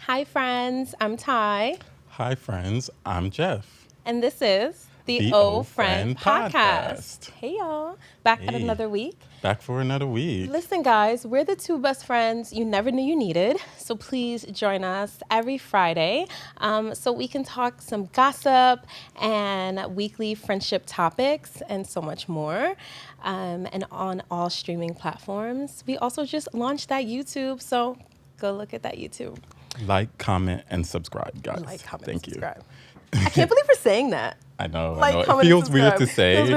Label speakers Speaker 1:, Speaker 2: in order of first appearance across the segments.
Speaker 1: Hi, friends. I'm Ty,
Speaker 2: Hi, friends. I'm Jeff.
Speaker 1: and this is the
Speaker 2: The
Speaker 1: O
Speaker 2: Old
Speaker 1: Friend
Speaker 2: Friend
Speaker 1: Podcast.
Speaker 2: Podcast.
Speaker 1: Hey, y'all. Back at
Speaker 2: Hey,
Speaker 1: another week.
Speaker 2: back for another week.
Speaker 1: Listen, guys, we're the two best friends you never knew you needed. So please join us every Friday so we can talk some gossip and weekly friendship topics and so much more. And on all streaming platforms. We also just launched that YouTube, so go look at that YouTube.
Speaker 2: Like, comment, and subscribe, guys.
Speaker 1: Like, comment, and
Speaker 2: Thank you.
Speaker 1: subscribe. I can't believe we're saying that.
Speaker 2: I know.
Speaker 1: Like,
Speaker 2: It
Speaker 1: comment, and
Speaker 2: feels weird to
Speaker 1: subscribe.
Speaker 2: say.
Speaker 1: Feels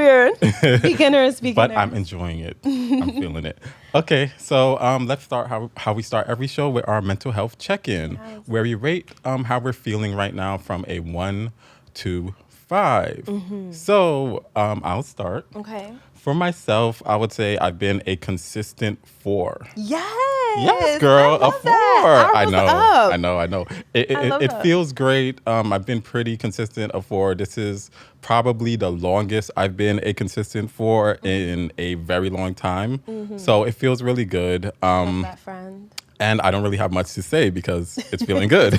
Speaker 1: weird. Beginners.
Speaker 2: But I'm enjoying it. I'm feeling it. Okay, so let's start how we start every show with our mental health check-in,
Speaker 1: Yes.
Speaker 2: where we rate how we're feeling right now from a 1 to 5. So I'll start.
Speaker 1: Okay.
Speaker 2: For myself, I would say I've been a consistent 4.
Speaker 1: Yes.
Speaker 2: Yes, girl,
Speaker 1: I
Speaker 2: a
Speaker 1: love
Speaker 2: 4.
Speaker 1: that.
Speaker 2: I
Speaker 1: Arms
Speaker 2: know,
Speaker 1: up.
Speaker 2: I know, I know. It
Speaker 1: I love
Speaker 2: it
Speaker 1: that.
Speaker 2: feels great. I've been pretty consistent a 4. This is probably the longest I've been a consistent 4 in a very long time. So it feels really good.
Speaker 1: Love that friend.
Speaker 2: And I don't really have much to say because it's feeling good.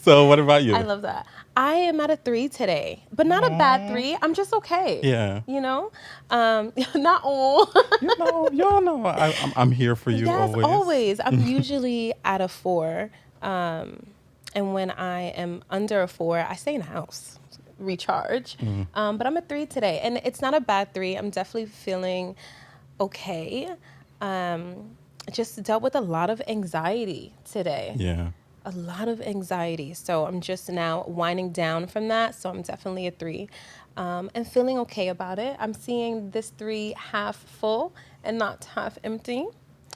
Speaker 2: So what about you?
Speaker 1: I love that. I am at a 3 today, but not a bad 3. I'm just okay.
Speaker 2: Yeah.
Speaker 1: You know, not all.
Speaker 2: Y'all know I'm here for you
Speaker 1: Yes,
Speaker 2: always.
Speaker 1: always. I'm usually at a 4. And when I am under a 4, I stay in the house, recharge. But I'm a 3 today, and it's not a bad 3. I'm definitely feeling okay. Just dealt with a lot of anxiety today.
Speaker 2: Yeah.
Speaker 1: A lot of anxiety. So I'm just now winding down from that. So I'm definitely a 3 and feeling okay about it. I'm seeing this 3 half full and not half empty.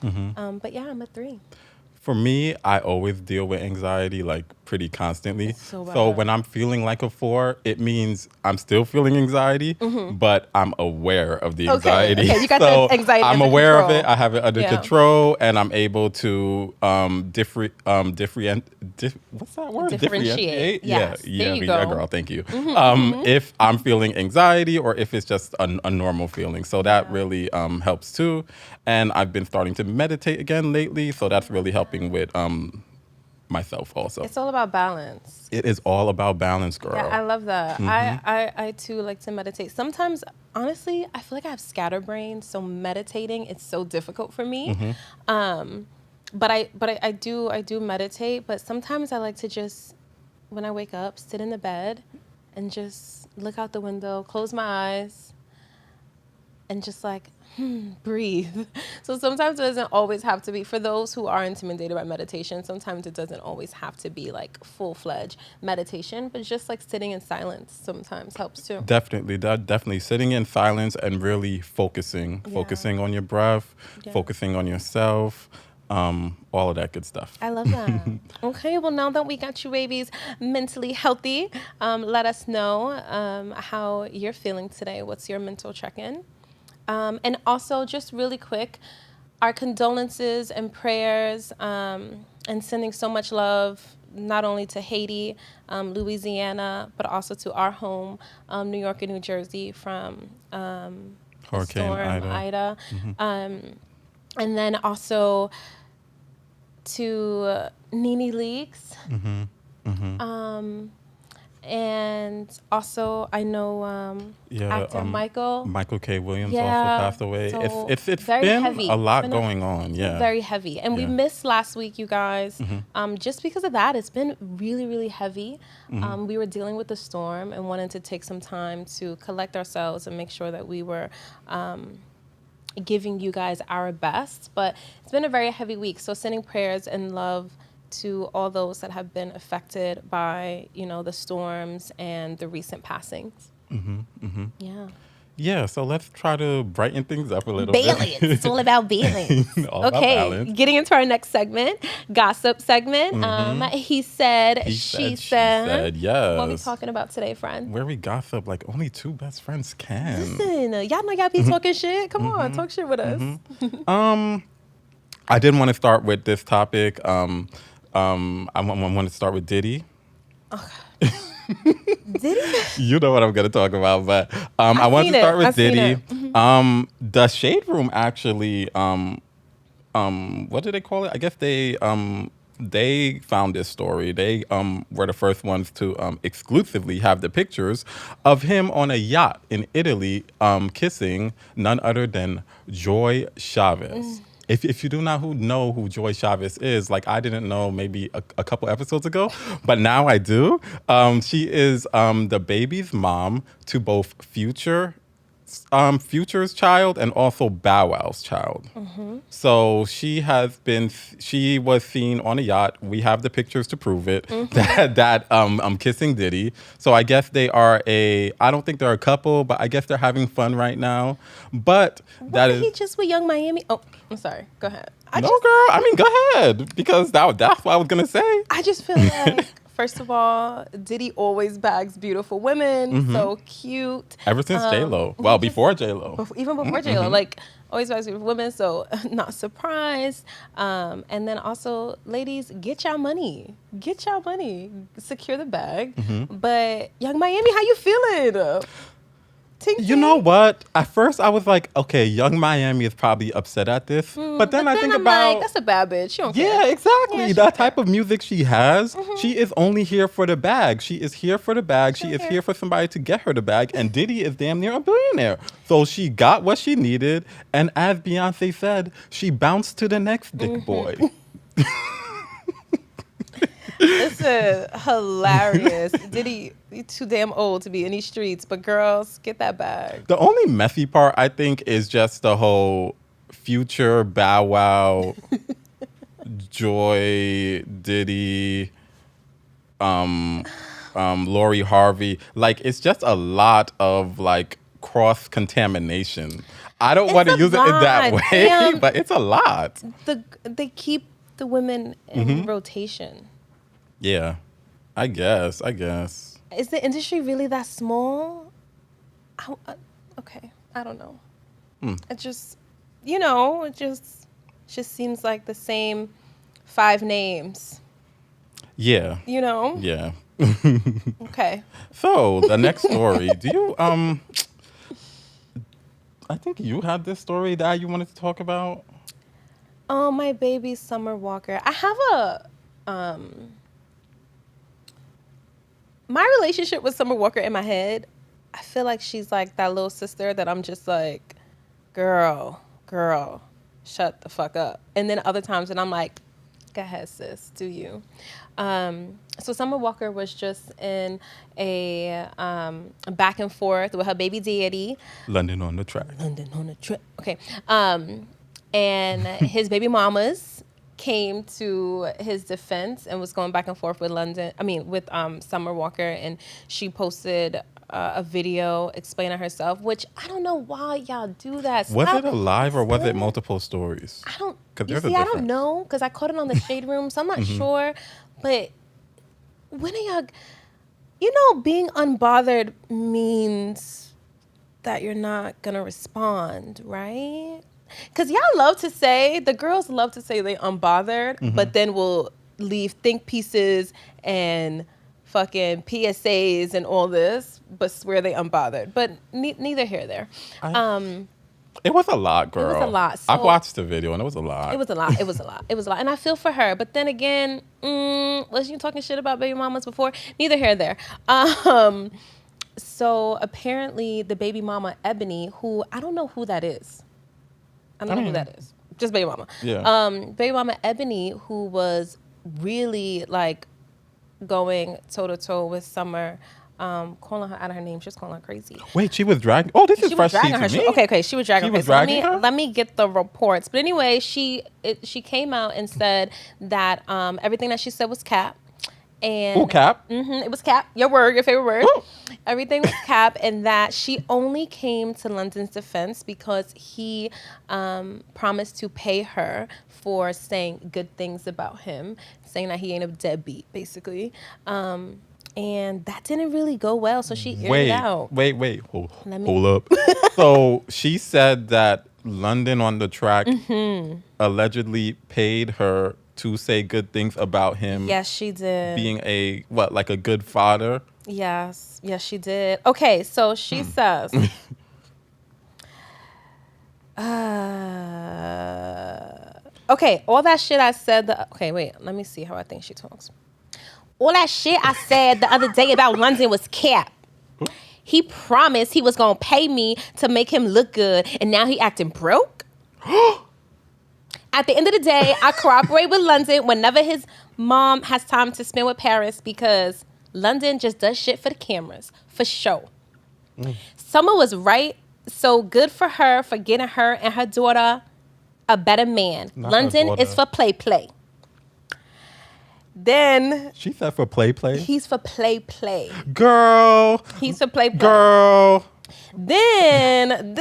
Speaker 1: But yeah, I'm a 3.
Speaker 2: For me, I always deal with anxiety like pretty constantly.
Speaker 1: It's so
Speaker 2: So
Speaker 1: bad.
Speaker 2: when I'm feeling like a 4, it means I'm still feeling anxiety, but I'm aware of the
Speaker 1: Okay,
Speaker 2: anxiety.
Speaker 1: okay, you got
Speaker 2: so
Speaker 1: the anxiety
Speaker 2: I'm
Speaker 1: under
Speaker 2: aware of
Speaker 1: control.
Speaker 2: it. I have it under
Speaker 1: Yeah.
Speaker 2: control, and I'm able to what's that word?
Speaker 1: Differentiate. Yes,
Speaker 2: Yeah,
Speaker 1: there you
Speaker 2: yeah,
Speaker 1: go.
Speaker 2: girl. Thank you. If I'm feeling anxiety or if it's just a normal feeling, so that really helps too. And I've been starting to meditate again lately, so that's really helping with myself also.
Speaker 1: It's all about balance.
Speaker 2: It is all about balance, girl.
Speaker 1: Yeah, I love that. I too like to meditate. Sometimes, honestly, I feel like I have scatterbrain, so meditating it's so difficult for me. But I do meditate. But sometimes I like to just, when I wake up, sit in the bed, and just look out the window, close my eyes, and just like breathe. So sometimes it doesn't always have to be, for those who are intimidated by meditation, sometimes it doesn't always have to be like full-fledged meditation, but just like sitting in silence sometimes helps too.
Speaker 2: Definitely sitting in silence and really focusing on your breath,
Speaker 1: Yeah.
Speaker 2: focusing on yourself, all of that good stuff.
Speaker 1: I love that. Okay, well, now that we got you babies mentally healthy, let us know how you're feeling today. What's your mental check-in? And also, just really quick, our condolences and prayers and sending so much love, not only to Haiti, Louisiana, but also to our home, New York and New Jersey, from the
Speaker 2: Hurricane
Speaker 1: storm
Speaker 2: Ida.
Speaker 1: Ida. And then also to Nene Leaks. And also, I know actor Michael.
Speaker 2: Michael K. Williams
Speaker 1: Yeah,
Speaker 2: also passed away.
Speaker 1: so
Speaker 2: It's
Speaker 1: very
Speaker 2: been
Speaker 1: heavy.
Speaker 2: a lot
Speaker 1: It's been
Speaker 2: going on. Yeah.
Speaker 1: Very heavy. And we
Speaker 2: Yeah.
Speaker 1: missed last week, you guys. Just because of that, it's been really, really heavy. We were dealing with the storm and wanted to take some time to collect ourselves and make sure that we were giving you guys our best. But it's been a very heavy week. So sending prayers and love to all those that have been affected by, the storms and the recent passings. Yeah.
Speaker 2: Yeah, so let's try to brighten things up a little bit.
Speaker 1: Balance. It's all about balance.
Speaker 2: All about
Speaker 1: Okay,
Speaker 2: balance.
Speaker 1: getting into our next segment, gossip segment. He said, she said.
Speaker 2: Yes.
Speaker 1: What are we talking about today, friend?
Speaker 2: Where we gossip like only two best friends can.
Speaker 1: Listen, y'all know y'all be talking shit. Come on, talk shit with us.
Speaker 2: I did want to start with this topic. I want to start with Diddy.
Speaker 1: Did he?
Speaker 2: You know what I'm going to talk about, but I want to start with Diddy. The Shade Room actually, what do they call it? I guess they they found this story. They were the first ones to exclusively have the pictures of him on a yacht in Italy, kissing none other than Joy Chavez. If you do not know who Joy Chavez is, like I didn't know maybe a couple episodes ago, but now I do. She is the baby's mom to both Future's child and also Bow Wow's child. So she was seen on a yacht. We have the pictures to prove it that I'm kissing Diddy. So I guess they are I don't think they're a couple, but I guess they're having fun right now. But
Speaker 1: He just with Young Miami. Oh, I'm sorry. Go ahead.
Speaker 2: Girl. I mean, go ahead because that's what I was gonna say.
Speaker 1: I just feel like, first of all, Diddy always bags beautiful women. So cute.
Speaker 2: Ever since J-Lo. Well, before J-Lo.
Speaker 1: Even before J-Lo. Like, always bags beautiful women. So, not surprised. And then also, ladies, get y'all money. Get y'all money. Secure the bag. But, Young Miami, how you feeling? Tink,
Speaker 2: You know what? At first, I was like, okay, Young Miami is probably upset at this. But then I think
Speaker 1: I'm
Speaker 2: about...
Speaker 1: like, that's a bad bitch. She don't
Speaker 2: Yeah,
Speaker 1: care.
Speaker 2: exactly.
Speaker 1: Yeah, she
Speaker 2: that
Speaker 1: don't
Speaker 2: type of music she has, she is only here for the bag. She is here for the bag. She is
Speaker 1: care.
Speaker 2: here for somebody to get her the bag. And Diddy is damn near a billionaire. So she got what she needed. And as Beyonce said, she bounced to the next dick boy.
Speaker 1: This is hilarious. Diddy, you too damn old to be in these streets, but girls, get that bag.
Speaker 2: The only messy part, I think, is just the whole Future, Bow Wow, Joy, Diddy, Lori Harvey. Like, it's just a lot of, like, cross-contamination. I don't want to use it in that way, but it's a lot.
Speaker 1: They keep the women in rotation.
Speaker 2: Yeah, I guess.
Speaker 1: Is the industry really that small? Okay, I don't know. It just, it just seems like the same 5 names.
Speaker 2: Yeah.
Speaker 1: Yeah. Okay.
Speaker 2: So the next story, do you I think you had this story that you wanted to talk about.
Speaker 1: Oh, my baby Summer Walker. I have my relationship with Summer Walker in my head, I feel like she's like that little sister that I'm just like, girl, shut the fuck up. And then other times and I'm like, go ahead, sis, do you. So Summer Walker was just in a back and forth with her baby daddy.
Speaker 2: London on the track.
Speaker 1: Okay. And his baby mamas came to his defense and was going back and forth with Summer Walker, and she posted a video explaining herself, which I don't know why y'all do that.
Speaker 2: Was it a live or was it multiple stories?
Speaker 1: I don't.
Speaker 2: Because
Speaker 1: You see, I don't know because I caught it on the Shade Room, so I'm not sure. But when are y'all? Being unbothered means that you're not gonna respond, right? Because y'all love to say, the girls love to say they unbothered, but then will leave think pieces and fucking PSAs and all this, but swear they unbothered. But neither here nor there.
Speaker 2: It was a lot, girl.
Speaker 1: It was a lot.
Speaker 2: I watched the video and it was a lot.
Speaker 1: It was a lot. And I feel for her. But then again, was you talking shit about baby mamas before? Neither here nor there. So apparently the baby mama Ebony, who I don't know who that is. I don't know who that is. Just baby mama.
Speaker 2: Yeah.
Speaker 1: Baby mama Ebony, who was really like going toe to toe with Summer, calling her out of her name, just calling her crazy.
Speaker 2: Wait, she was dragging. Oh, this is fresh tea to me.
Speaker 1: Okay, she was dragging her.
Speaker 2: Was dragging her?
Speaker 1: Let me get the reports. But anyway, she came out and said that everything that she said was cap. And
Speaker 2: cap.
Speaker 1: It was cap. Your favorite word.
Speaker 2: Ooh.
Speaker 1: Everything was cap, and that she only came to London's defense because he promised to pay her for saying good things about him, saying that he ain't a deadbeat, basically. And that didn't really go well, so she aired it out.
Speaker 2: Wait. Hold up. So she said that London on the Track allegedly paid her to say good things about him.
Speaker 1: Yes, she did.
Speaker 2: Being like a good father?
Speaker 1: Yes, she did. Okay, so she says, Okay, all that shit I said. Okay, wait. Let me see how I think she talks. All that shit I said the other day about London was cap. He promised he was gonna pay me to make him look good, and now he acting broke. At the end of the day, I cooperate with London whenever his mom has time to spend with Paris because London just does shit for the cameras, for show. Summer was right, so good for her for getting her and her daughter a better man.
Speaker 2: Not
Speaker 1: London is for play. Then
Speaker 2: She said for play.
Speaker 1: he's for play.
Speaker 2: Girl.
Speaker 1: He's for play.
Speaker 2: Girl.
Speaker 1: Then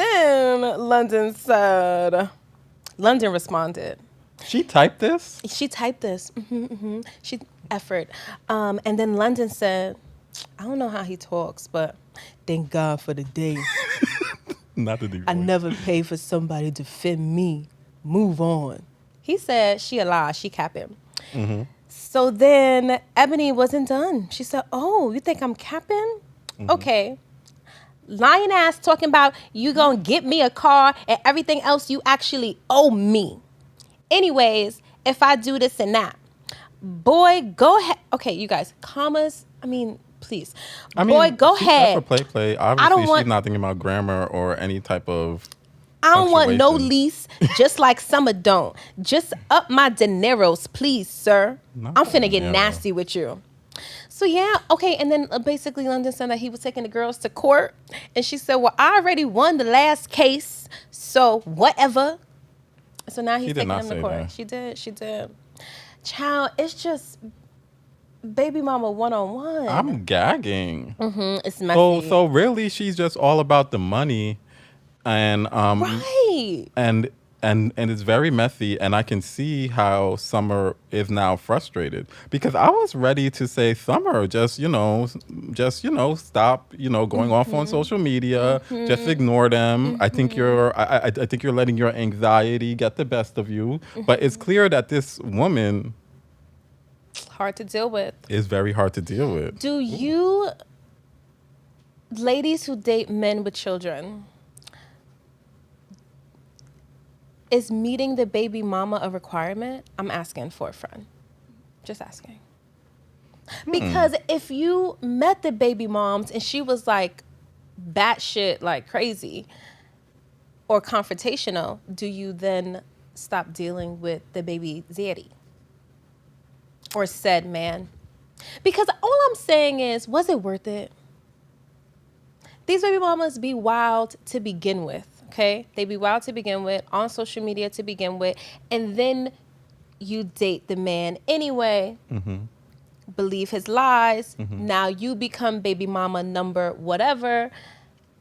Speaker 1: London responded.
Speaker 2: She typed this?
Speaker 1: She typed this. She effort. And then London said, I don't know how he talks, but thank God for the day.
Speaker 2: Not the deep
Speaker 1: I
Speaker 2: voice.
Speaker 1: never paid for somebody to defend me. Move on. He said she a lie. She capping. So then Ebony wasn't done. She said, oh, you think I'm capping? Okay. Lying ass talking about you gonna get me a car and everything else you actually owe me. Anyways, if I do this and that. Boy, go ahead. Okay, you guys, commas, please. Boy, go
Speaker 2: she
Speaker 1: ahead.
Speaker 2: said for play. Obviously,
Speaker 1: don't want-
Speaker 2: she's not thinking about grammar or any type of
Speaker 1: I don't want no
Speaker 2: punctuation.
Speaker 1: lease, just like Summer don't. Just up my dineros, please, sir.
Speaker 2: Not
Speaker 1: I'm finna get
Speaker 2: dinero.
Speaker 1: nasty with you. So yeah, okay, and then basically London said that he was taking the girls to court, and she said, well, I already won the last case, so whatever. So now he's
Speaker 2: She did
Speaker 1: taking
Speaker 2: not
Speaker 1: them to
Speaker 2: say
Speaker 1: court.
Speaker 2: that.
Speaker 1: She did. Child, it's just baby mama one-on-one.
Speaker 2: I'm gagging.
Speaker 1: It's messy.
Speaker 2: So really, she's just all about the money, and
Speaker 1: Right.
Speaker 2: and it's very messy. And I can see how Summer is now frustrated because I was ready to say, Summer, just stop, going off on social media. Just ignore them. I think I think you're letting your anxiety get the best of you. But it's clear that this woman
Speaker 1: Hard to deal with.
Speaker 2: is very hard to deal with.
Speaker 1: Do you, ladies who date men with children, is meeting the baby mama a requirement? I'm asking for a friend. Just asking. Because if you met the baby moms and she was like batshit like crazy or confrontational, do you then stop dealing with the baby zaddy? Or said man? Because all I'm saying is, was it worth it? These baby mamas be wild to begin with, okay? They be wild to begin with, on social media to begin with, and then you date the man anyway, believe his lies, now you become baby mama number whatever,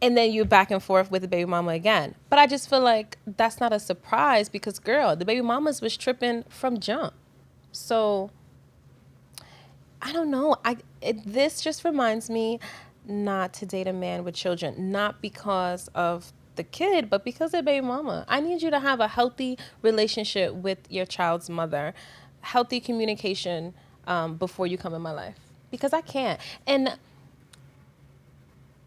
Speaker 1: and then you're back and forth with the baby mama again. But I just feel like that's not a surprise because, girl, the baby mamas was tripping from jump. So, I don't know. This just reminds me not to date a man with children, not because of the kid, but because of baby mama. I need you to have a healthy relationship with your child's mother, healthy communication before you come in my life, because I can't. And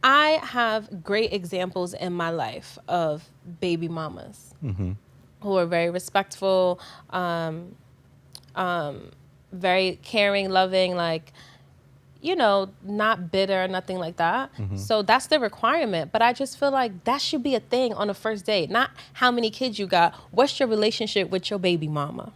Speaker 1: I have great examples in my life of baby mamas who are very respectful, very caring, loving, like, not bitter, nothing like that. So that's the requirement. But I just feel like that should be a thing on the first date. Not how many kids you got. What's your relationship with your baby mama?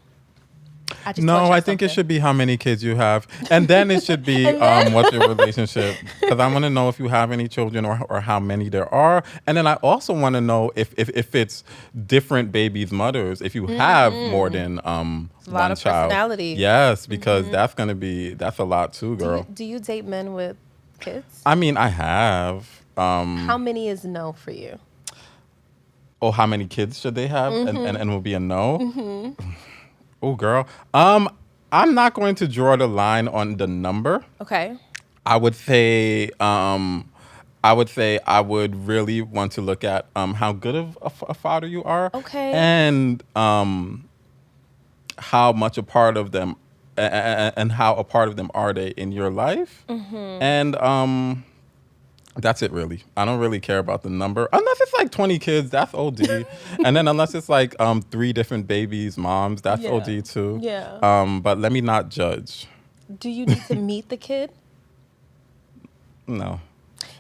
Speaker 2: No, I think it should be how many kids you have. And then it should be what's your relationship. Because I want to know if you have any children or how many there are. And then I also want to know if it's different babies' mothers, if you have more than
Speaker 1: a lot
Speaker 2: one
Speaker 1: of
Speaker 2: child.
Speaker 1: personality.
Speaker 2: Yes, because that's a lot too, girl.
Speaker 1: Do you date men with kids?
Speaker 2: I mean, I have.
Speaker 1: How many is no for you?
Speaker 2: Oh, how many kids should they have? And will be a no? Oh, girl. I'm not going to draw the line on the number.
Speaker 1: Okay.
Speaker 2: I would say I would really want to look at how good of a father you are.
Speaker 1: Okay.
Speaker 2: And how much a part of them and how a part of them are they in your life. And That's it, really. I don't really care about the number unless it's like 20 kids. That's OD. And then unless it's like 3 different babies, moms, that's
Speaker 1: Yeah.
Speaker 2: OD too.
Speaker 1: Yeah.
Speaker 2: But let me not judge.
Speaker 1: Do you need to meet the kid?
Speaker 2: No.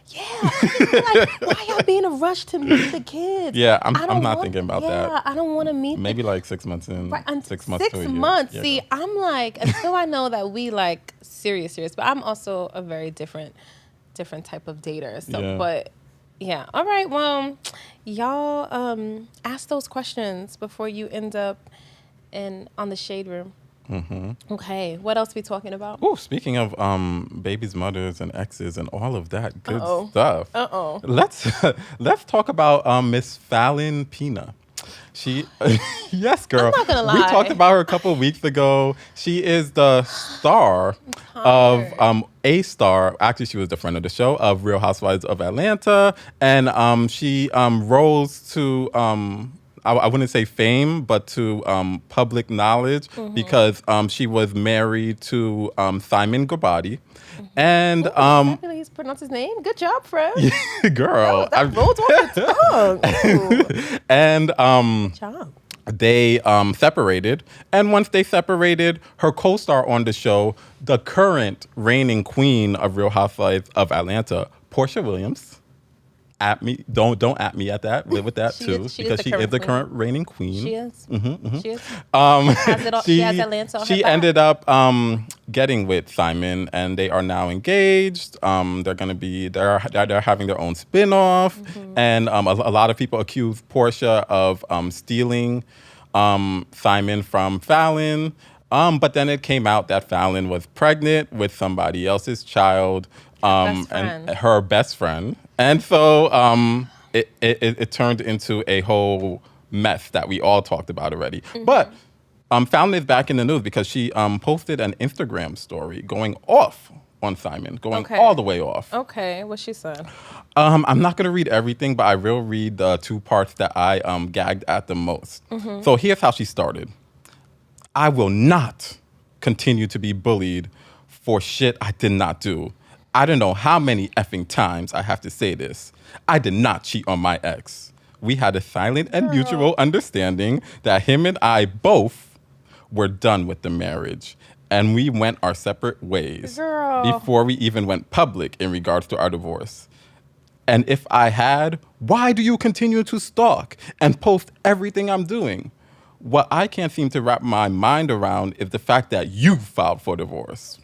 Speaker 1: Yeah, I feel like, why y'all be in a rush to meet the kids?
Speaker 2: Yeah, I'm not thinking about that.
Speaker 1: Yeah, I don't want to meet.
Speaker 2: Maybe like 6 months in.
Speaker 1: Right,
Speaker 2: 6 months.
Speaker 1: 6
Speaker 2: to a year.
Speaker 1: months.
Speaker 2: Yeah,
Speaker 1: See,
Speaker 2: girl.
Speaker 1: I'm like, until I know that we like serious, but I'm also a very different type of dater. So,
Speaker 2: Yeah.
Speaker 1: but yeah, all right. Well, y'all ask those questions before you end up on the shade room.
Speaker 2: Mm-hmm.
Speaker 1: Okay, what else we talking about?
Speaker 2: Oh, speaking of babies, mothers, and exes, and all of that good
Speaker 1: Uh-oh.
Speaker 2: stuff.
Speaker 1: Uh-oh.
Speaker 2: Let's talk about Miss Fallon Pina. She, yes, girl.
Speaker 1: I'm not gonna lie.
Speaker 2: We talked about her a couple of weeks ago. She is the star of a star. Actually, she was the friend of the show of Real Housewives of Atlanta, and she rose to. I wouldn't say fame, but to public knowledge because she was married to Simon Gabati. And
Speaker 1: I feel like he's pronounced his name. Good job, Fred.
Speaker 2: girl,
Speaker 1: That rolls off the tongue.
Speaker 2: and
Speaker 1: Good job.
Speaker 2: they separated. And once they separated, her co-star on the show, the current reigning queen of Real Housewives of Atlanta, Portia Williams. At me, don't at me at that. Live with that too, because she is the current reigning queen.
Speaker 1: She is.
Speaker 2: Mm-hmm.
Speaker 1: She is. Has it all, she has Atlanta on her
Speaker 2: She
Speaker 1: back.
Speaker 2: ended up getting with Simon, and they are now engaged. They're gonna be they're having their own spin-off, and a lot of people accuse Portia of stealing Simon from Fallon. But then it came out that Fallon was pregnant with somebody else's child, and her best friend. And so it turned into a whole mess that we all talked about already. But Fallon is back in the news because she posted an Instagram story going off on Simon, going all the way off.
Speaker 1: Okay, what she said?
Speaker 2: I'm not going to read everything, but I will read the 2 parts that I gagged at the most. So here's how she started. I will not continue to be bullied for shit I did not do. I don't know how many effing times I have to say this. I did not cheat on my ex. We had a silent and mutual understanding that him and I both were done with the marriage. And we went our separate ways before we even went public in regards to our divorce. And if I had, why do you continue to stalk and post everything I'm doing? What I can't seem to wrap my mind around is the fact that you filed for divorce.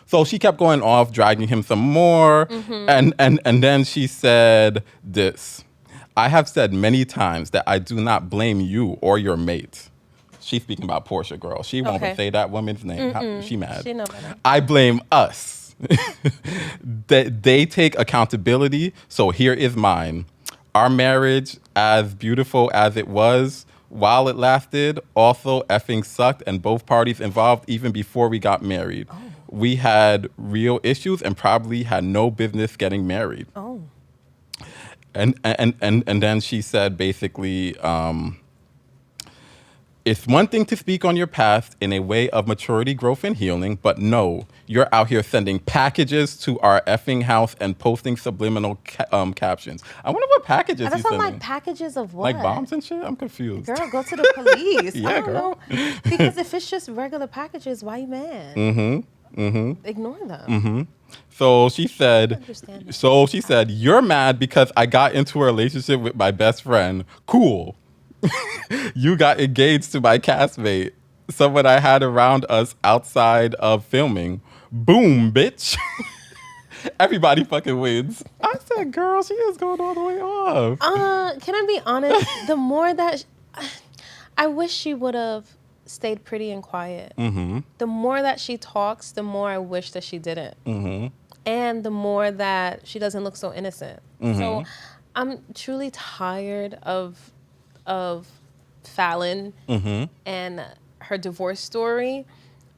Speaker 2: So she kept going off, dragging him some more. And then she said this. I have said many times that I do not blame you or your mate. She's speaking about Portia, girl. She won't say that woman's name. She mad.
Speaker 1: She know better.
Speaker 2: I blame us. They take accountability, so here is mine. Our marriage, as beautiful as it was, while it lasted, also effing sucked, and both parties involved even before we got married. We had real issues and probably had no business getting married. And then she said basically, it's one thing to speak on your past in a way of maturity, growth, and healing, but no, you're out here sending packages to our effing house and posting subliminal captions. I wonder what packages he's sending.
Speaker 1: Like packages of what?
Speaker 2: Like bombs and shit? I'm confused.
Speaker 1: Girl, go to the police.
Speaker 2: Yeah,
Speaker 1: I don't
Speaker 2: girl.
Speaker 1: know. Because if it's just regular packages, why you mad? Ignore them.
Speaker 2: So she said, you're mad because I got into a relationship with my best friend. Cool. You got engaged to my castmate, someone I had around us outside of filming. Boom, bitch. Everybody fucking wins. I said, girl, she is going all the way off.
Speaker 1: Can I be honest? The more that I wish she would have stayed pretty and quiet. The more that she talks, the more I wish that she didn't. And the more that she doesn't look so innocent. So I'm truly tired of Fallon and her divorce story.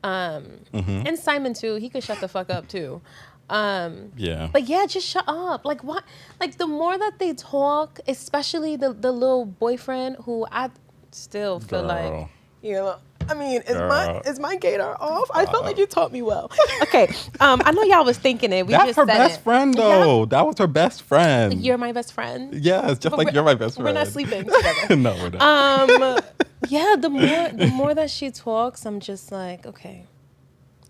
Speaker 1: And Simon too. He could shut the fuck up too. But yeah, just shut up. Like what? Like the more that they talk, especially the little boyfriend who I still feel like, you know, I mean,
Speaker 2: Girl.
Speaker 1: is my gator off? I felt like you taught me well. Okay. I know y'all was thinking it.
Speaker 2: That's
Speaker 1: just
Speaker 2: her
Speaker 1: said
Speaker 2: best
Speaker 1: it.
Speaker 2: friend, though. That was her best friend.
Speaker 1: You're my best friend.
Speaker 2: Yes, just like you're my best friend.
Speaker 1: We're not sleeping together.
Speaker 2: No, we're not.
Speaker 1: Yeah, the more that she talks, I'm just like, okay.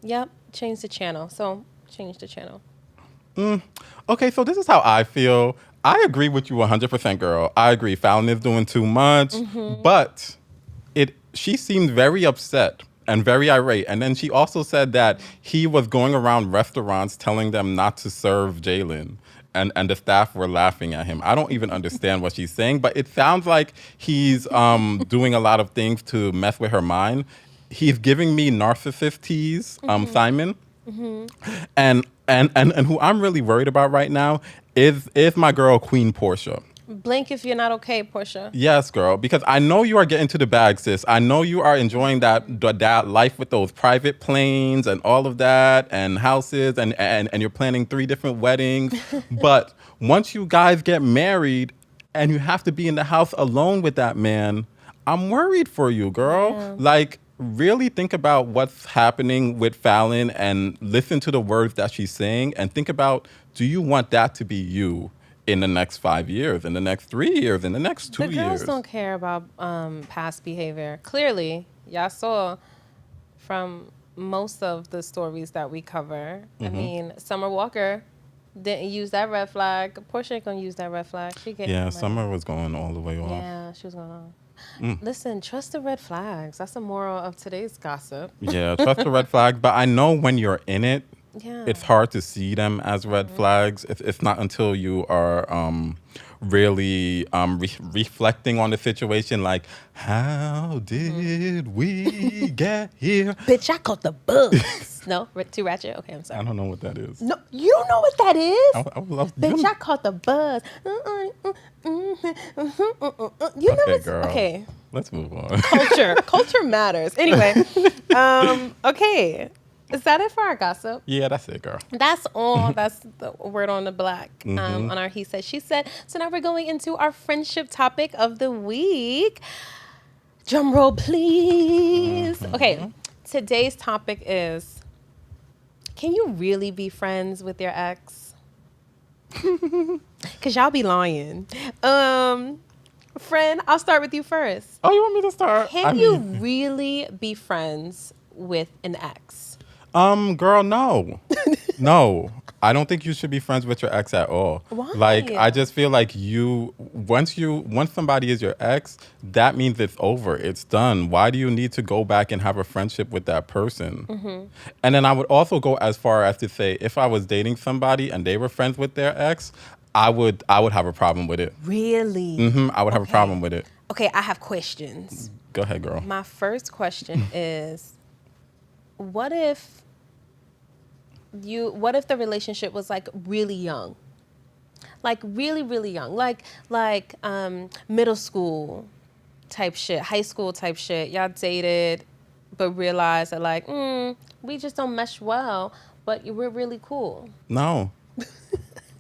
Speaker 1: Yep, change the channel. So change the channel.
Speaker 2: Okay, so this is how I feel. I agree with you 100%, girl. I agree. Fallon is doing too much, but she seemed very upset and very irate. And then she also said that he was going around restaurants telling them not to serve Jalen. And the staff were laughing at him. I don't even understand what she's saying, but it sounds like he's doing a lot of things to mess with her mind. He's giving me narcissist tease, Simon. And who I'm really worried about right now is my girl Queen Portia.
Speaker 1: Blink if you're not okay, Portia.
Speaker 2: Yes, girl, because I know you are getting to the bag, sis. I know you are enjoying that life with those private planes and all of that and houses and you're planning 3 different weddings. But once you guys get married and you have to be in the house alone with that man, I'm worried for you, girl.
Speaker 1: Yeah.
Speaker 2: Like, really think about what's happening with Fallon and listen to the words that she's saying and think about, do you want that to be you in the next 5 years, in the next 3 years, in the next 2 years?
Speaker 1: The girls don't care about past behavior. Clearly, y'all saw from most of the stories that we cover. I mean, Summer Walker didn't use that red flag. Portia ain't gonna use that red flag.
Speaker 2: Summer was going all the way off.
Speaker 1: Yeah, she was going on. Listen, trust the red flags. That's the moral of today's gossip.
Speaker 2: Yeah, trust the red flags. But I know when you're in it, it's hard to see them as red flags. It's not until you are really reflecting on the situation, like, how did we get here?
Speaker 1: Bitch, I caught the buzz. No? Too ratchet? Okay, I'm sorry.
Speaker 2: I don't know what that is.
Speaker 1: No, you don't know what that is? Bitch, I
Speaker 2: you
Speaker 1: caught the buzz. You know
Speaker 2: okay,
Speaker 1: what's...
Speaker 2: girl.
Speaker 1: Okay.
Speaker 2: Let's move on.
Speaker 1: Culture matters. Anyway, okay. Is that it for our gossip?
Speaker 2: Yeah, that's it, girl.
Speaker 1: That's all. That's the word on the black on our he said, she said. So now we're going into our friendship topic of the week. Drum roll, please. Okay, today's topic is, can you really be friends with your ex? Because y'all be lying. Friend, I'll start with you first.
Speaker 2: Oh, you want me to start?
Speaker 1: Can you really be friends with an ex?
Speaker 2: Girl, no. No. I don't think you should be friends with your ex at all.
Speaker 1: Why?
Speaker 2: Like, I just feel like once somebody is your ex, that means it's over. It's done. Why do you need to go back and have a friendship with that person? And then I would also go as far as to say, if I was dating somebody and they were friends with their ex, I would have a problem with it.
Speaker 1: Really?
Speaker 2: I would have a problem with it.
Speaker 1: Okay, I have questions.
Speaker 2: Go ahead, girl.
Speaker 1: My first question is, what if the relationship was like really young? Like really, really young. Like middle school type shit, high school type shit. Y'all dated but realized that like, we just don't mesh well, but we're really cool.
Speaker 2: No.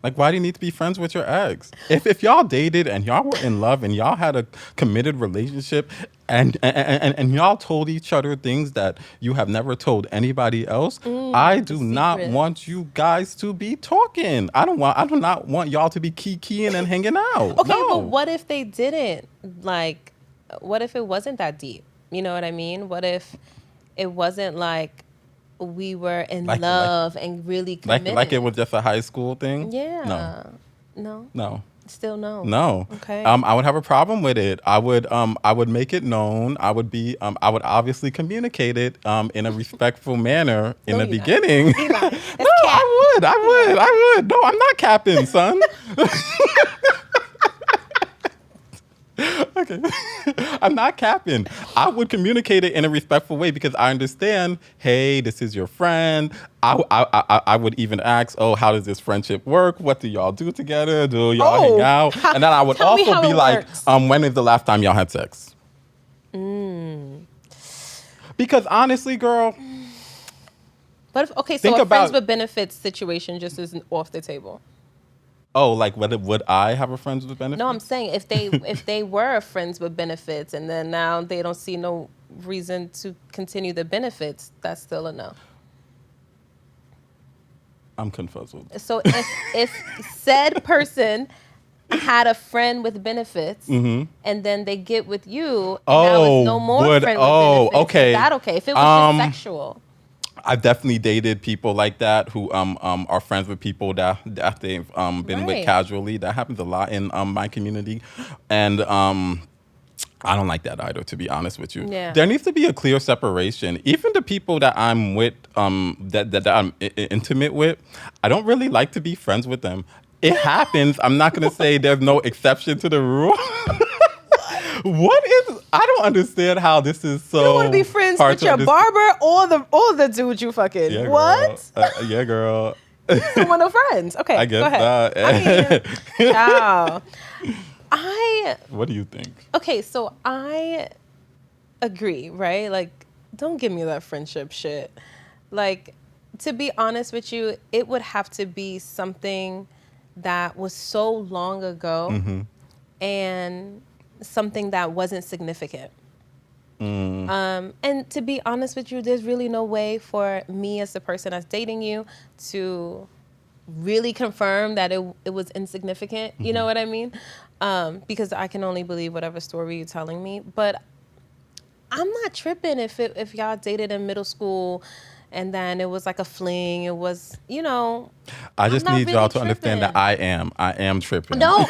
Speaker 2: Like, why do you need to be friends with your ex? If y'all dated and y'all were in love and y'all had a committed relationship and y'all told each other things that you have never told anybody else, I do not want you guys to be talking. I do not want y'all to be keying and hanging out.
Speaker 1: Okay,
Speaker 2: no.
Speaker 1: but what if they didn't? Like, what if it wasn't that deep? You know what I mean? What if it wasn't like we were in love and really committed?
Speaker 2: Like it was just a high school thing?
Speaker 1: Yeah.
Speaker 2: No.
Speaker 1: Still no.
Speaker 2: No.
Speaker 1: Okay.
Speaker 2: I would have a problem with it. I would make it known. I would obviously communicate it in a respectful manner in the beginning.
Speaker 1: No,
Speaker 2: I would. No, I'm not capping, son. Okay. I'm not capping. I would communicate it in a respectful way because I understand, hey, this is your friend. I would even ask, oh, how does this friendship work? What do y'all do together? Do y'all hang out? And then I would also be like, when is the last time y'all had sex? Because honestly, girl.
Speaker 1: But so a friends with benefits situation just isn't off the table.
Speaker 2: Oh, like would I have a friends with benefits?
Speaker 1: No, I'm saying if they were friends with benefits and then now they don't see no reason to continue the benefits, that's still a no.
Speaker 2: I'm confuzzled.
Speaker 1: So if said person had a friend with benefits and then they get with you and now it's no more friend with benefits,
Speaker 2: okay.
Speaker 1: is that okay? If it was just sexual.
Speaker 2: I've definitely dated people like that who are friends with people that they've been with
Speaker 1: Right.
Speaker 2: casually. That happens a lot in my community, and I don't like that either. To be honest with you,
Speaker 1: Yeah.
Speaker 2: there needs to be a clear separation. Even the people that I'm with, that I'm intimate with, I don't really like to be friends with them. It happens. I'm not gonna say there's no exception to the rule. What is? I don't understand how this is so.
Speaker 1: You don't want to be friends with your barber or the dude you fucking.
Speaker 2: Yeah,
Speaker 1: what?
Speaker 2: Yeah, girl.
Speaker 1: You don't want no friends. Okay,
Speaker 2: I guess
Speaker 1: go ahead.
Speaker 2: not.
Speaker 1: I mean, ciao.
Speaker 2: What do you think?
Speaker 1: Okay, so I agree, right? Like, don't give me that friendship shit. Like, to be honest with you, it would have to be something that was so long ago and something that wasn't significant. And to be honest with you, there's really no way for me as the person that's dating you to really confirm that it was insignificant. You know what I mean? Because I can only believe whatever story you're telling me. But I'm not tripping if y'all dated in middle school and then it was like a fling. It was,
Speaker 2: I just
Speaker 1: I'm not
Speaker 2: need y'all
Speaker 1: really
Speaker 2: to understand that I am tripping.
Speaker 1: No,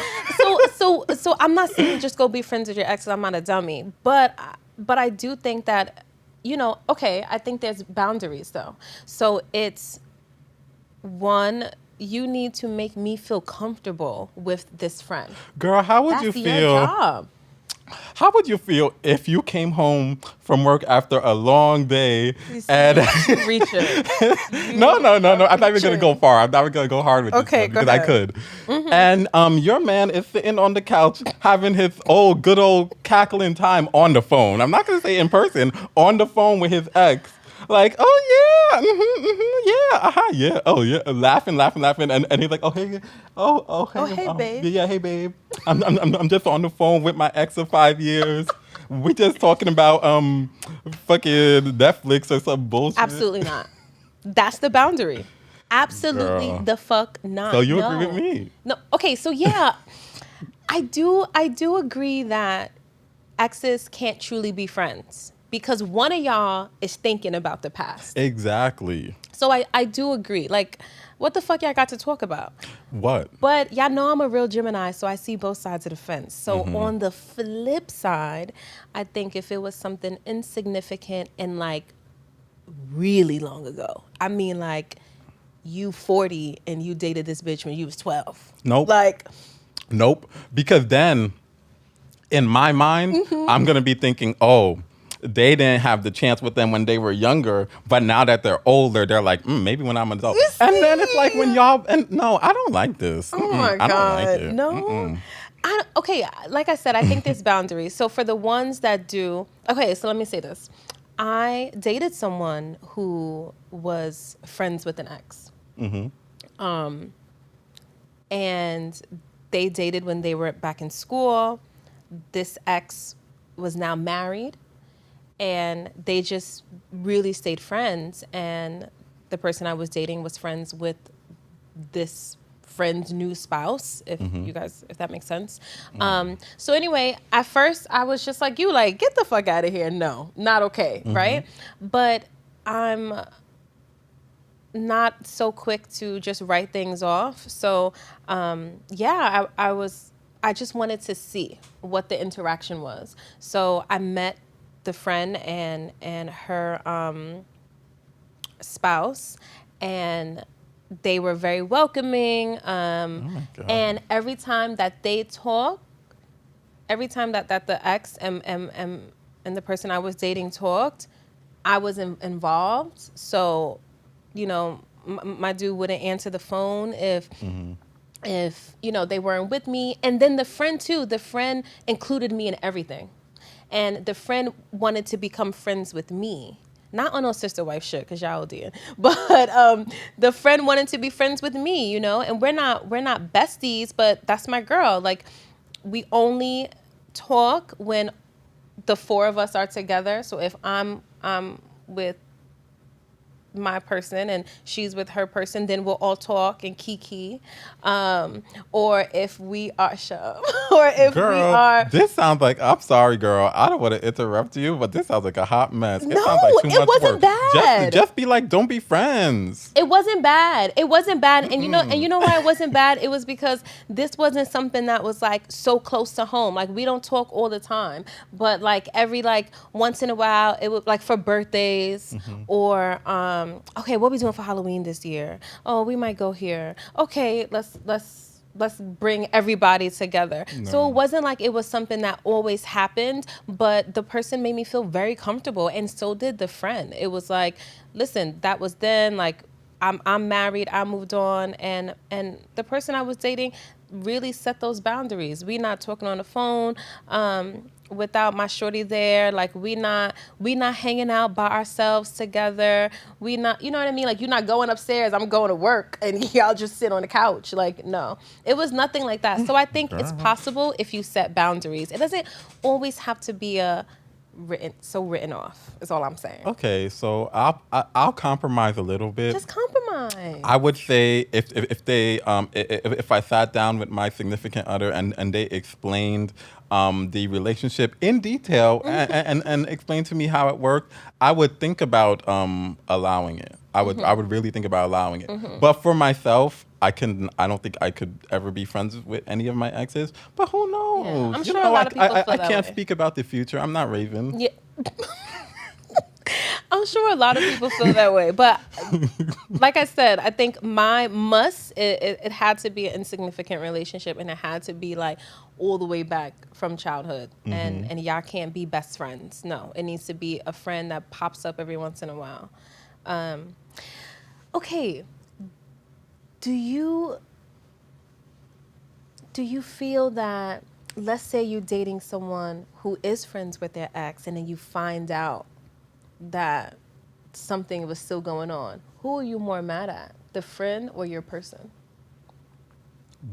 Speaker 1: so I'm not saying just go be friends with your ex. I'm not a dummy, but I do think that, okay, I think there's boundaries though. So it's one, you need to make me feel comfortable with this friend.
Speaker 2: Girl, how would
Speaker 1: That's
Speaker 2: you
Speaker 1: your
Speaker 2: feel?
Speaker 1: job.
Speaker 2: How would you feel if you came home from work after a long day and
Speaker 1: Reach it.
Speaker 2: No. I'm not even gonna go far. I'm not even gonna go hard with this
Speaker 1: Okay,
Speaker 2: one
Speaker 1: go
Speaker 2: because I
Speaker 1: ahead.
Speaker 2: could. And your man is sitting on the couch having his good old cackling time on the phone. I'm not gonna say in person, on the phone with his ex. Like, oh yeah, yeah, oh yeah, laughing, and he's like, oh hey,
Speaker 1: hey, babe.
Speaker 2: yeah, hey babe, I'm just on the phone with my ex of 5 years. We just talking about fucking Netflix or some bullshit.
Speaker 1: Absolutely not. That's the boundary. Absolutely
Speaker 2: Girl.
Speaker 1: the fuck not.
Speaker 2: So you
Speaker 1: No.
Speaker 2: agree with me?
Speaker 1: No. Okay, so yeah, I do agree that exes can't truly be friends because one of y'all is thinking about the past.
Speaker 2: Exactly.
Speaker 1: So I do agree. Like, what the fuck y'all got to talk about?
Speaker 2: What?
Speaker 1: But y'all know I'm a real Gemini, so I see both sides of the fence. So on the flip side, I think if it was something insignificant and like really long ago, I mean like you 40 and you dated this bitch when you was 12.
Speaker 2: Nope.
Speaker 1: Like,
Speaker 2: Nope. Because then, in my mind, I'm going to be thinking, oh, they didn't have the chance with them when they were younger, but now that they're older, they're like, maybe when I'm an adult. And then it's like when y'all, and no, I don't like this.
Speaker 1: oh my
Speaker 2: I
Speaker 1: God.
Speaker 2: don't like it.
Speaker 1: No. Okay, like I said, I think there's boundaries. So for the ones that do, okay, so let me say this. I dated someone who was friends with an ex. And they dated when they were back in school. This ex was now married, and they just really stayed friends. And the person I was dating was friends with this friend's new spouse, if that makes sense. So anyway, at first I was just like you, like, get the fuck out of here. No, not okay, right? But I'm not so quick to just write things off. So I just wanted to see what the interaction was. So I met the friend and her spouse, and they were very welcoming. And every time that they talk, every time that the ex and the person I was dating talked, I was involved. So, my dude wouldn't answer the phone if they weren't with me. And then the friend included me in everything. And the friend wanted to become friends with me. Not on no sister wife shit, because y'all did. But the friend wanted to be friends with me, and we're not besties, but that's my girl. Like, we only talk when the four of us are together. So if I'm with my person and she's with her person, then we'll all talk and kiki. Or if we are or if we
Speaker 2: Girl,
Speaker 1: are.
Speaker 2: this sounds like, I'm sorry, girl. I don't want to interrupt you, but this sounds like a hot mess. It
Speaker 1: No,
Speaker 2: sounds like too
Speaker 1: it
Speaker 2: much
Speaker 1: wasn't
Speaker 2: work.
Speaker 1: bad.
Speaker 2: Just be like, don't be friends.
Speaker 1: It wasn't bad. It wasn't bad. And you know why it wasn't bad? It was because this wasn't something that was like so close to home. Like we don't talk all the time, but like every like once in a while, it would like for birthdays or okay, what are we doing for Halloween this year? Oh, we might go here. Okay, let's bring everybody together.
Speaker 2: No.
Speaker 1: So it wasn't like it was something that always happened, but the person made me feel very comfortable, and so did the friend. It was like, listen, that was then. Like, I'm married, I moved on, and the person I was dating really set those boundaries. We not talking on the phone without my shorty there. Like we not hanging out by ourselves together. We not, you know what I mean? Like you're not going upstairs, I'm going to work and y'all just sit on the couch. Like no, it was nothing like that. So I think it's possible if you set boundaries. It doesn't always have to be written off is all I'm saying.
Speaker 2: Okay, so I'll compromise a little bit.
Speaker 1: Just compromise.
Speaker 2: I would say if I sat down with my significant other and they explained the relationship in detail and explained to me how it worked, I would think about allowing it. I would really think about allowing it. But for myself, I don't think I could ever be friends with any of my exes. But who knows?
Speaker 1: Yeah, I'm sure a lot of people feel
Speaker 2: I
Speaker 1: that
Speaker 2: can't
Speaker 1: way.
Speaker 2: speak about the future. I'm not Raven.
Speaker 1: Yeah. I'm sure a lot of people feel that way. But like I said, I think my it had to be an insignificant relationship, and it had to be like all the way back from childhood. And y'all can't be best friends. No, it needs to be a friend that pops up every once in a while. Okay. Do you feel that, let's say you're dating someone who is friends with their ex, and then you find out that something was still going on, who are you more mad at, the friend or your person?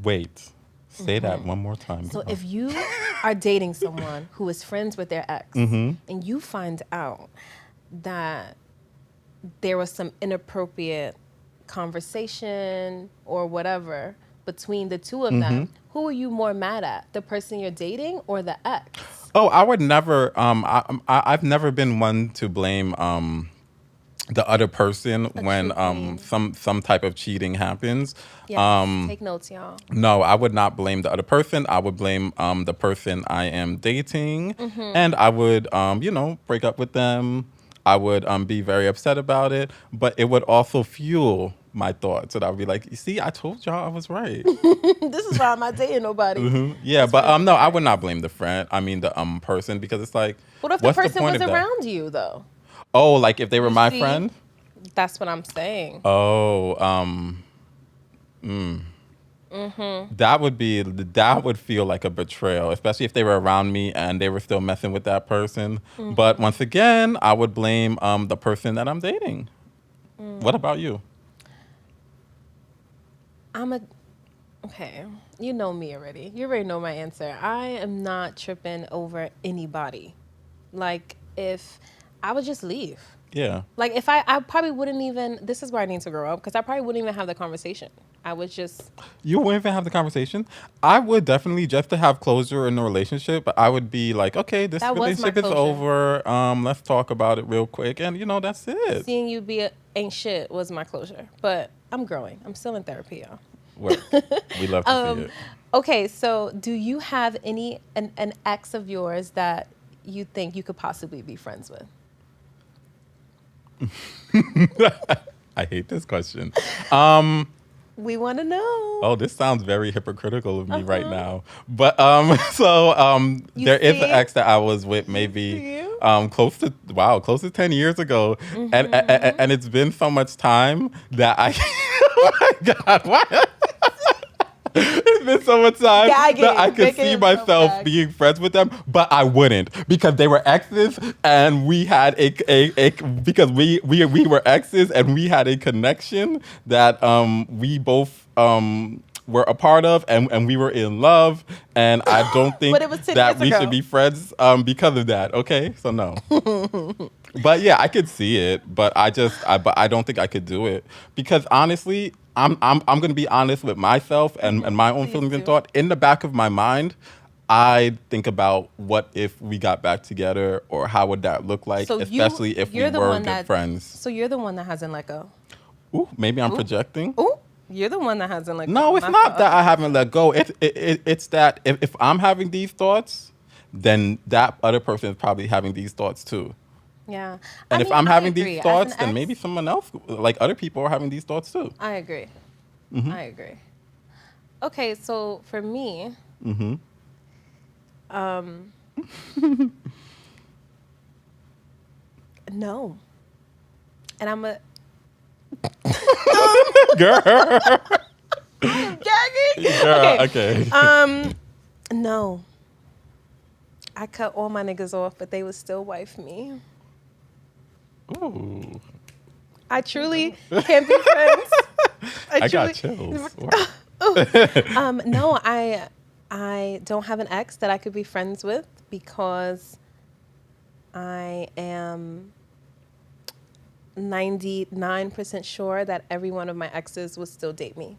Speaker 2: Wait, say that one more time.
Speaker 1: So if you are dating someone who is friends with their ex, and you find out that there was some inappropriate conversation or whatever between the two of them, who are you more mad at, the person you're dating or the ex?
Speaker 2: Oh, I would never. I've never been one to blame the other person when some type of cheating happens.
Speaker 1: Yes, take notes, y'all.
Speaker 2: No, I would not blame the other person. I would blame the person I am dating, and I would break up with them. I would be very upset about it, but it would also fuel my thoughts, and I'd be like, "You see, I told y'all I was right."
Speaker 1: This is why I'm not dating nobody.
Speaker 2: Yeah, but no, I would not blame the friend. I mean the person, because it's like,
Speaker 1: What if the
Speaker 2: what's
Speaker 1: person
Speaker 2: point
Speaker 1: was
Speaker 2: of that?
Speaker 1: around you though?
Speaker 2: Oh, like if they were my
Speaker 1: See?
Speaker 2: friend?
Speaker 1: That's what I'm saying.
Speaker 2: Oh, that would feel like a betrayal, especially if they were around me and they were still messing with that person. But once again, I would blame the person that I'm dating. What about you?
Speaker 1: Okay, you know me already. You already know my answer. I am not tripping over anybody. Like, if I would just leave.
Speaker 2: Yeah.
Speaker 1: Like, if I probably wouldn't even, this is where I need to grow up, because I probably wouldn't even have the conversation. I would just.
Speaker 2: You wouldn't even have the conversation? I would definitely, just to have closure in the relationship, but I would be like, okay, this relationship is over. Let's talk about it real quick. And, that's it.
Speaker 1: Seeing you ain't shit was my closure. But I'm growing. I'm still in therapy, y'all.
Speaker 2: Well, we love to see it.
Speaker 1: Okay, so do you have an ex of yours that you think you could possibly be friends with?
Speaker 2: I hate this question.
Speaker 1: We want to know.
Speaker 2: Oh, this sounds very hypocritical of me right now. But there is an ex that I was with maybe close to 10 years ago. And it's been so much time that oh my God, what? It's been so much time that I could see myself being friends with them, but I wouldn't, because they were exes, and we had because we were exes, and we had a connection that we both were a part of, and we were in love, and I don't think
Speaker 1: But it was 10
Speaker 2: that
Speaker 1: years
Speaker 2: we
Speaker 1: ago.
Speaker 2: should be friends because of that. Okay, so no. But yeah, I could see it, but I don't think I could do it because honestly, I'm gonna be honest with myself and my own
Speaker 1: Please
Speaker 2: feelings and
Speaker 1: do.
Speaker 2: thought. In the back of my mind, I think about what if we got back together, or how would that look like,
Speaker 1: So
Speaker 2: especially if we
Speaker 1: you're the
Speaker 2: were
Speaker 1: one
Speaker 2: good
Speaker 1: that
Speaker 2: friends.
Speaker 1: So you're the one that hasn't let go.
Speaker 2: Ooh, maybe I'm projecting.
Speaker 1: Ooh, you're the one that hasn't let go.
Speaker 2: No, it's not that I haven't let go. It's that if I'm having these thoughts, then that other person is probably having these thoughts too.
Speaker 1: Yeah.
Speaker 2: And if I'm
Speaker 1: I
Speaker 2: having
Speaker 1: agree.
Speaker 2: these
Speaker 1: As
Speaker 2: thoughts,
Speaker 1: an
Speaker 2: then
Speaker 1: ex,
Speaker 2: maybe someone else, like other people, are having these thoughts too.
Speaker 1: I agree.
Speaker 2: Mm-hmm.
Speaker 1: I agree. Okay, so for me,
Speaker 2: Mm-hmm.
Speaker 1: no. And I'm a
Speaker 2: Girl.
Speaker 1: gagging.
Speaker 2: Girl, okay.
Speaker 1: No. I cut all my niggas off, but they would still wife me.
Speaker 2: Ooh.
Speaker 1: I truly can't be friends.
Speaker 2: I got chills. Wow.
Speaker 1: No, I don't have an ex that I could be friends with because I am 99% sure that every one of my exes would still date me.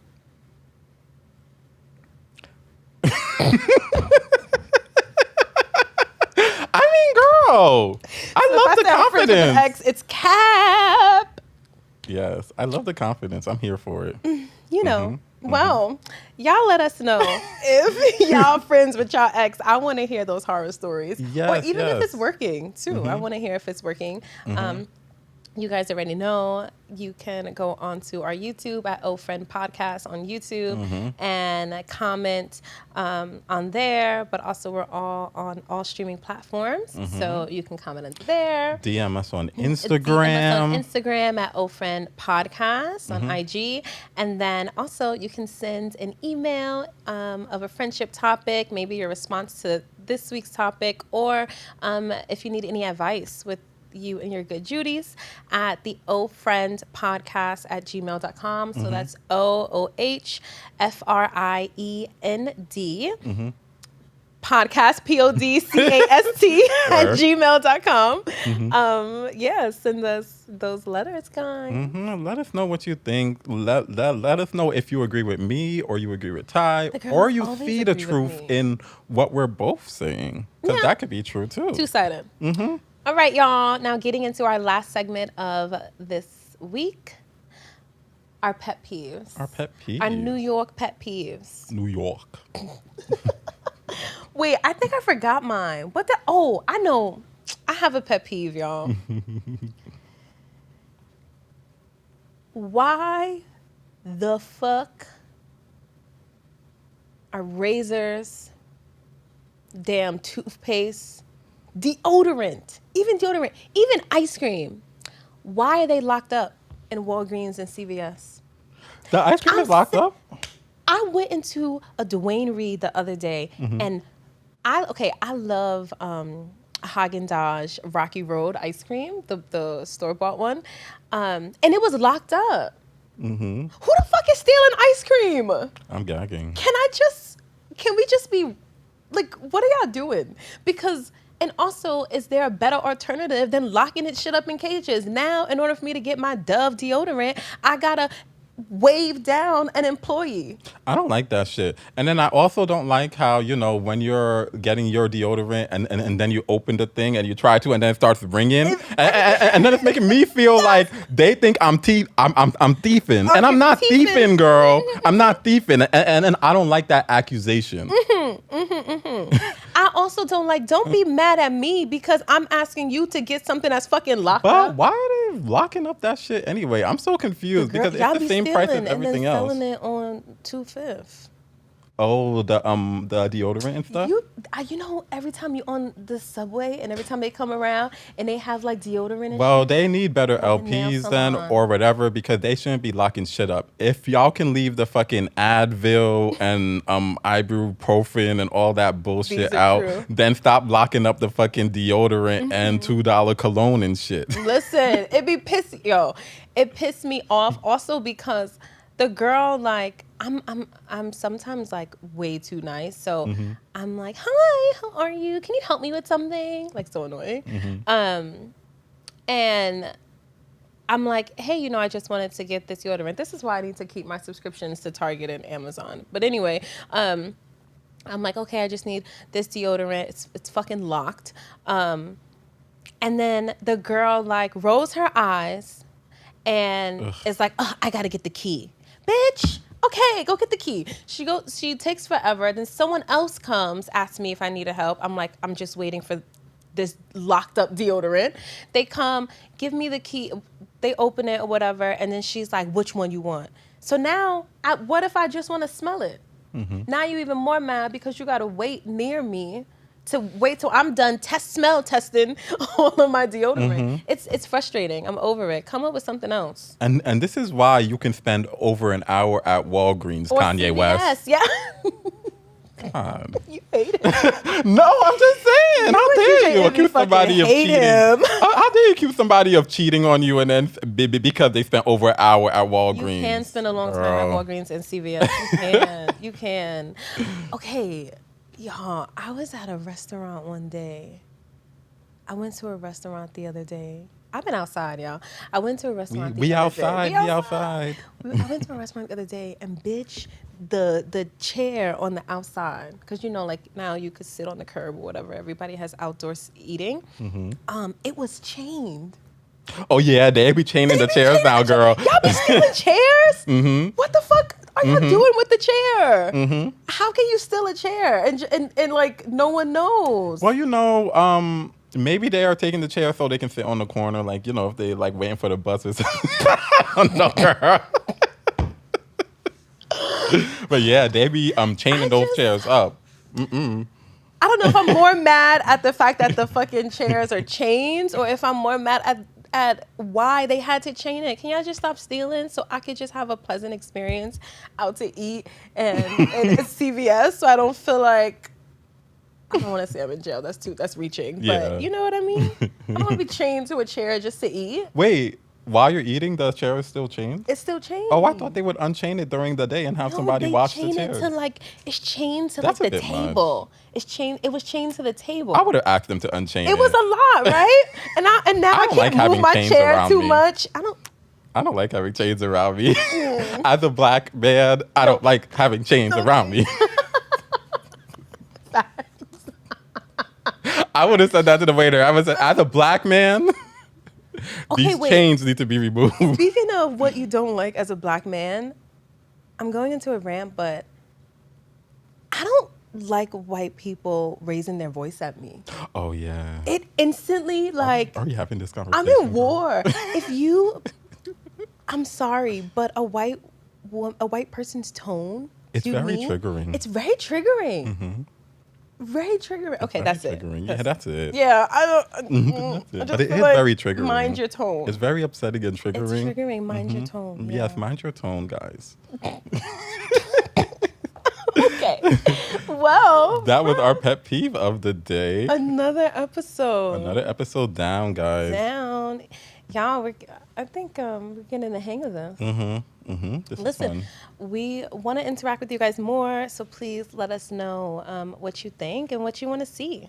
Speaker 2: I mean, girl, I love the
Speaker 1: I'm friends with an
Speaker 2: confidence.
Speaker 1: ex, it's cap.
Speaker 2: Yes, I love the confidence. I'm here for it.
Speaker 1: You know, well, y'all let us know if y'all friends with y'all ex. I want to hear those horror stories.
Speaker 2: Yes,
Speaker 1: or even if
Speaker 2: yes.
Speaker 1: it's working, too. I want to hear if it's working. You guys already know you can go onto our YouTube at Oh Friend Podcast on YouTube and comment on there. But also we're all on all streaming platforms. So you can comment under there.
Speaker 2: DM us on
Speaker 1: DM us
Speaker 2: Instagram.
Speaker 1: on Instagram at Oh Friend Podcast on IG. And then also you can send an email of a friendship topic, maybe your response to this week's topic, or if you need any advice with you and your good Judies at the ohfriendpodcast at gmail.com. So that's OOHFRIEND podcast, PODCAST at gmail.com. Yeah, send us those letters, guys.
Speaker 2: Let us know what you think. Let us know if you agree with me or you agree with Ty,
Speaker 1: The girls
Speaker 2: or you
Speaker 1: always
Speaker 2: see the
Speaker 1: agree with
Speaker 2: truth
Speaker 1: me.
Speaker 2: in what we're both saying. Because that could be true too.
Speaker 1: Two-sided. All right, y'all. Now getting into our last segment of this week, our pet peeves.
Speaker 2: Our pet peeves.
Speaker 1: Our New York pet peeves.
Speaker 2: New York.
Speaker 1: Wait, I think I forgot mine. What the? Oh, I know. I have a pet peeve, y'all. Why the fuck are razors, damn toothpaste, deodorant, even ice cream, why are they locked up in Walgreens and CVS?
Speaker 2: The ice cream is locked up?
Speaker 1: I went into a Dwayne Reed the other day, and I love Haagen-Dazs Rocky Road ice cream, the store-bought one, and it was locked up. Who the fuck is stealing ice cream?
Speaker 2: I'm gagging.
Speaker 1: Can we just be, like, what are y'all doing? Because, and also, is there a better alternative than locking it shit up in cages? Now, in order for me to get my Dove deodorant, I gotta wave down an employee.
Speaker 2: I don't like that shit. And then I also don't like how, when you're getting your deodorant and then you open the thing and you try to, and then it starts ringing. And then it's making me feel like they think I'm thieving. And I'm not thieving, girl. I'm not thieving. And I don't like that accusation.
Speaker 1: I also don't be mad at me because I'm asking you to get something that's fucking locked
Speaker 2: But
Speaker 1: up.
Speaker 2: why are they locking up that shit anyway? I'm so confused because
Speaker 1: Y'all
Speaker 2: it's the
Speaker 1: be
Speaker 2: same price as
Speaker 1: stealing
Speaker 2: everything
Speaker 1: and then
Speaker 2: else.
Speaker 1: selling it on 2/5.
Speaker 2: Oh, the deodorant and stuff?
Speaker 1: You know, every time you on the subway and every time they come around and they have like deodorant and
Speaker 2: Well,
Speaker 1: shit.
Speaker 2: they need better
Speaker 1: nail
Speaker 2: LPs then
Speaker 1: salon.
Speaker 2: or whatever, because they shouldn't be locking shit up. If y'all can leave the fucking Advil and ibuprofen and all that bullshit
Speaker 1: These are
Speaker 2: out,
Speaker 1: true.
Speaker 2: then stop locking up the fucking deodorant and $2 cologne and shit.
Speaker 1: Listen, it pissed me off also because the girl, like, I'm sometimes like way too nice. So I'm like, hi, how are you? Can you help me with something? Like, so annoying. And I'm like, hey, I just wanted to get this deodorant. This is why I need to keep my subscriptions to Target and Amazon. But anyway, I'm like, okay, I just need this deodorant. It's fucking locked. And then the girl like rolls her eyes and is like, oh, I gotta get the key. Bitch, okay, go get the key. She takes forever. Then someone else comes, asks me if I need help. I'm like, I'm just waiting for this locked up deodorant. They come, give me the key. They open it or whatever. And then she's like, which one you want? So now, what if I just want to smell it? Now you're even more mad because you got to wait near me to wait till I'm done smell testing all of my deodorant. It's frustrating. I'm over it. Come up with something else.
Speaker 2: And this is why you can spend over an hour at Walgreens,
Speaker 1: Or
Speaker 2: Kanye
Speaker 1: CVS,
Speaker 2: West.
Speaker 1: yeah.
Speaker 2: God.
Speaker 1: You hate it.
Speaker 2: No, I'm just saying. How dare you accuse somebody of cheating? How dare you accuse somebody of cheating on you and then because they spent over an hour at Walgreens?
Speaker 1: You can spend a long time at Walgreens and CVS. You can. Okay, y'all, I was at a restaurant one day. I went to a restaurant the other day. I've been outside, y'all. I went to a restaurant
Speaker 2: We outside.
Speaker 1: I went to a restaurant the other day, and bitch, the chair on the outside, because like now you could sit on the curb or whatever. Everybody has outdoor eating. It was chained.
Speaker 2: Oh yeah, they be chaining the chairs now, girl.
Speaker 1: Y'all be stealing chairs? What the fuck are y'all doing with the chair? How can you steal a chair and like no one knows?
Speaker 2: Well, maybe they are taking the chair so they can sit on the corner, like, if they like waiting for the buses. I don't know, girl. But yeah, they be chaining those chairs up.
Speaker 1: I don't know if I'm more mad at the fact that the fucking chairs are chains or if I'm more mad at why they had to chain it. Can y'all just stop stealing so I could just have a pleasant experience out to eat and it's CVS so I don't feel like, I don't want to say I'm in jail. That's reaching.
Speaker 2: Yeah.
Speaker 1: But you know what I mean? I don't want to be chained to a chair just to eat.
Speaker 2: Wait, while you're eating, the chair is still chained?
Speaker 1: It's still chained.
Speaker 2: Oh, I thought they would unchain it during the day and have somebody wash the chair.
Speaker 1: It's chained to
Speaker 2: That's
Speaker 1: like the
Speaker 2: a bit
Speaker 1: table. It was chained to the table.
Speaker 2: I would have asked them to unchain it.
Speaker 1: It was a lot, right? And now I can't move my chair too much.
Speaker 2: I don't like having chains around me. As a black man, I don't like having chains around me. I would have said that to the waiter. I would say, as a black man, these chains need to be removed.
Speaker 1: Speaking of what you don't like as a black man, I'm going into a rant, but I don't like white people raising their voice at me.
Speaker 2: Oh, yeah.
Speaker 1: It instantly, like...
Speaker 2: Are you having this conversation?
Speaker 1: I'm in war. I'm sorry, but a white person's tone...
Speaker 2: It's very triggering.
Speaker 1: It's very triggering. Very triggering. Okay, that's
Speaker 2: triggering. Yeah, that's it.
Speaker 1: Yeah, I don't...
Speaker 2: But it is very triggering.
Speaker 1: Mind your tone.
Speaker 2: It's very upsetting and triggering.
Speaker 1: It's triggering. Mind your tone. Yeah.
Speaker 2: Yes, mind your tone, guys.
Speaker 1: Okay. Well.
Speaker 2: That was our pet peeve of the day.
Speaker 1: Another episode.
Speaker 2: Another episode down, guys.
Speaker 1: Down. Y'all, I think we're getting the hang of this. This Listen,
Speaker 2: is fun.
Speaker 1: We want to interact with you guys more, so please let us know what you think and what you want to see.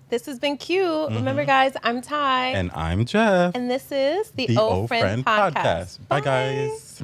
Speaker 1: This has been cute. Remember, guys, I'm Ty.
Speaker 2: And I'm Jeff.
Speaker 1: And this is the Old Friend Podcast.
Speaker 2: Bye, guys.